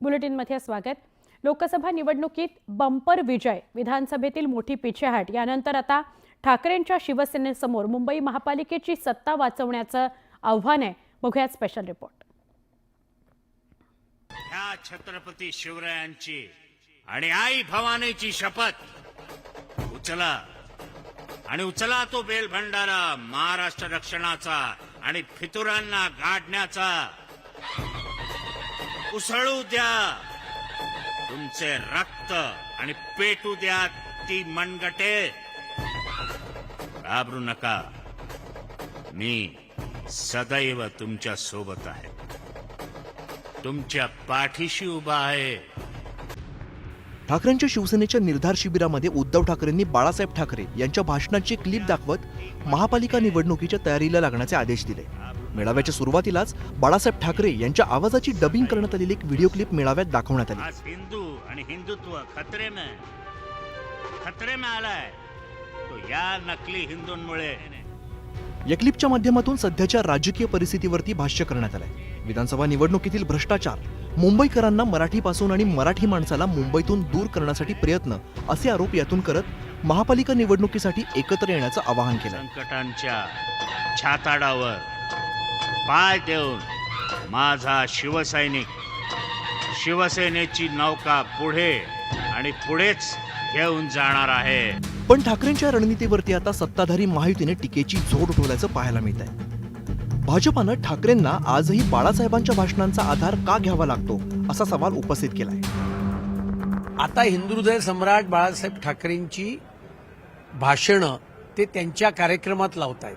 बुलेटिनमध्ये स्वागत। लोकसभा निवडणुकीत बंपर विजय, विधानसभेतील मोठी पिछेहाट यानंतर आता ठाकरेंच्या शिवसेनेसमोर मुंबई महापालिकेची सत्ता वाचवण्याचं आव्हान आहे। बघूया स्पेशल रिपोर्ट। ह्या छत्रपती शिवरायांची आणि आई भवानीची शपथ उचला आणि उचला तो बेल भंडारा महाराष्ट्र रक्षणाचा आणि फितुरांना गाडण्याचा। उसळू द्या तुमचे रक्त आणि पेटू द्या ती मनगटे। घाबरू नका, मी सदैव तुमच्या सोबत आहे, तुमच्या पाठीशी उभा आहे। ठाकरेंच्या शिवसेनेच्या निर्धार शिबिरामध्ये उद्धव ठाकरेंनी बाळासाहेब ठाकरे यांच्या भाषणाची क्लिप दाखवत महापालिका निवडणुकीच्या तयारीला लागण्याचे आदेश दिले। मेळाव्याच्या सुरुवातीलाच बाळासाहेब ठाकरे यांच्या आवाजाची डबिंग करण्यात आलेली एक व्हिडिओ क्लिप मेळाव्यात दाखवण्यात आली। आज हिंदू आणि हिंदुत्व खतरे में आलाय, तो या नकली हिंदूंमुळे। या क्लिपच्या माध्यमातून सध्याच्या राजकीय परिस्थितीवरती भाष्य करण्यात आलंय। विधानसभा निवडणुकीतील भ्रष्टाचार, मुंबईकरांना मराठीपासून आणि मराठी माणसाला मुंबईतून दूर करण्यासाठी प्रयत्न असे आरोप यातून करत महापालिका निवडणुकीसाठी एकत्र येण्याचं आवाहन केलं। संकटांच्या छाताडावर पाय देऊन माझा शिवसैनिक शिवसेनेची नौका पुढे आणि पुढेच घेऊन जाणार आहे। पण ठाकरेंच्या रणनीतीवरती आता सत्ताधारी महायुतीने टीकेची झोड उठवल्याचं पाहायला मिळत आहे। भाजपानं ठाकरेंना आजही बाळासाहेबांच्या भाषणांचा आधार का घ्यावा लागतो असा सवाल उपस्थित केलाय। आता हिंदुहृदय सम्राट बाळासाहेब ठाकरेंची भाषणं ते त्यांच्या कार्यक्रमात लावतायत।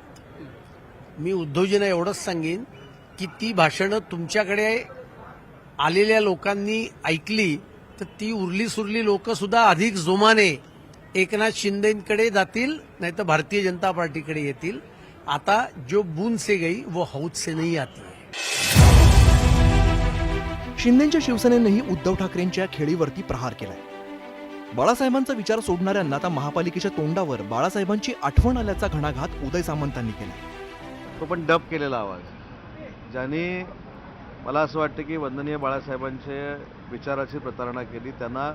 मी उद्धवजींना एवढंच सांगेन की ती भाषणं तुमच्याकडे आलेल्या लोकांनी ऐकली तर ती उरली सुरली लोक सुद्धा अधिक जोमाने एकनाथ शिंदेकडे जातील, नाही तर भारतीय जनता पार्टीकडे येतील। आता जो बूंद से गई वो हौद से नहीं आती है। शिंदेच्या शिवसेनेनेही उद्धव ठाकरेंच्या खेळीवरती प्रहार केलाय। बाळासाहेबांचा विचार सोडणाऱ्यांना आता महापालिकेच्या तोंडावर बाळासाहेबांची आठवण आल्याचा घणाघात उदय सामंतांनी केलाय। तो पण डब केलेला आवाज, ज्याने मला असं वाटतं की वंदनीय बाळासाहेबांचे विचाराची प्रतारणा केली। त्यांना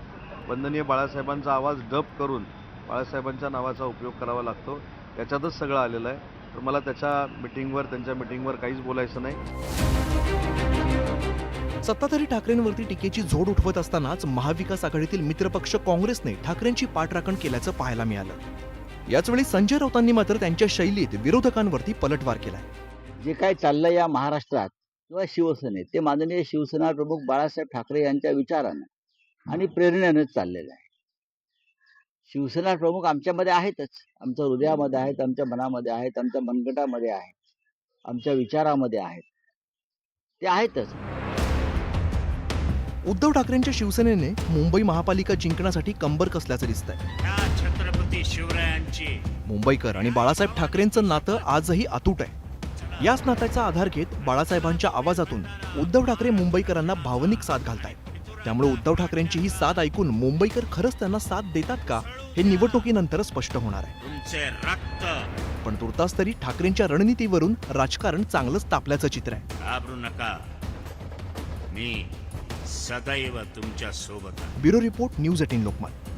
वंदनीय बाळासाहेबांचा आवाज डब करून बाळासाहेबांच्या नावाचा उपयोग करावा लागतो, याच्यातच सगळं आलेलं आहे। तर मला त्यांच्या मिटिंगवर काहीच बोलायचं नाही। सत्ताधारी ठाकरेंवरती टीकेची झोड उठवत असतानाच महाविकास आघाडीतील मित्रपक्ष काँग्रेसने ठाकरेंची पाठराखण केल्याचं पाहायला मिळालं। याचवेळी संजय राऊतांनी मात्र त्यांच्या शैलीत विरोधकांवरती पलटवार केलाय। जे काय चाललंय या महाराष्ट्रात किंवा शिवसेनेत, ते माननीय शिवसेना प्रमुख बाळासाहेब ठाकरे यांच्या विचारानं आणि प्रेरणेनेच चाललेलं आहे। शिवसेना प्रमुख आमच्यामध्ये आहेतच, आमच्या हृदयामध्ये आहेत, आमच्या मनामध्ये आहेत, आमच्या मनगटामध्ये आहेत, आमच्या विचारामध्ये आहेत, ते आहेतच। उद्धव ठाकरेंच्या शिवसेनेने मुंबई महापालिका जिंकण्यासाठी कंबर कसल्याचं दिसतंय। ह्या छत्रपती शिवरायांची मुंबईकर आणि बाळासाहेब ठाकरेंचं नातं आजही अतूट आहे। याच नात्याचा आधार घेत बाळासाहेबांच्या आवाजातून उद्धव ठाकरे मुंबईकरांना भावनिक साथ घालतायत। त्यामुळे उद्धव ठाकरेंची ही साथ ऐकून मुंबईकर खरंच त्यांना साथ देतात का हे निवडणुकीनंतर स्पष्ट होणार आहे। तुमचे रक्त पण तुर्तास तरी ठाकरेंच्या रणनीतीवरून राजकारण चांगलंच तापल्याचं चित्र आहे। घाबरू नका, मी सदैव तुमच्या सोबत आहे। Bureau report, news 18 Lokmat.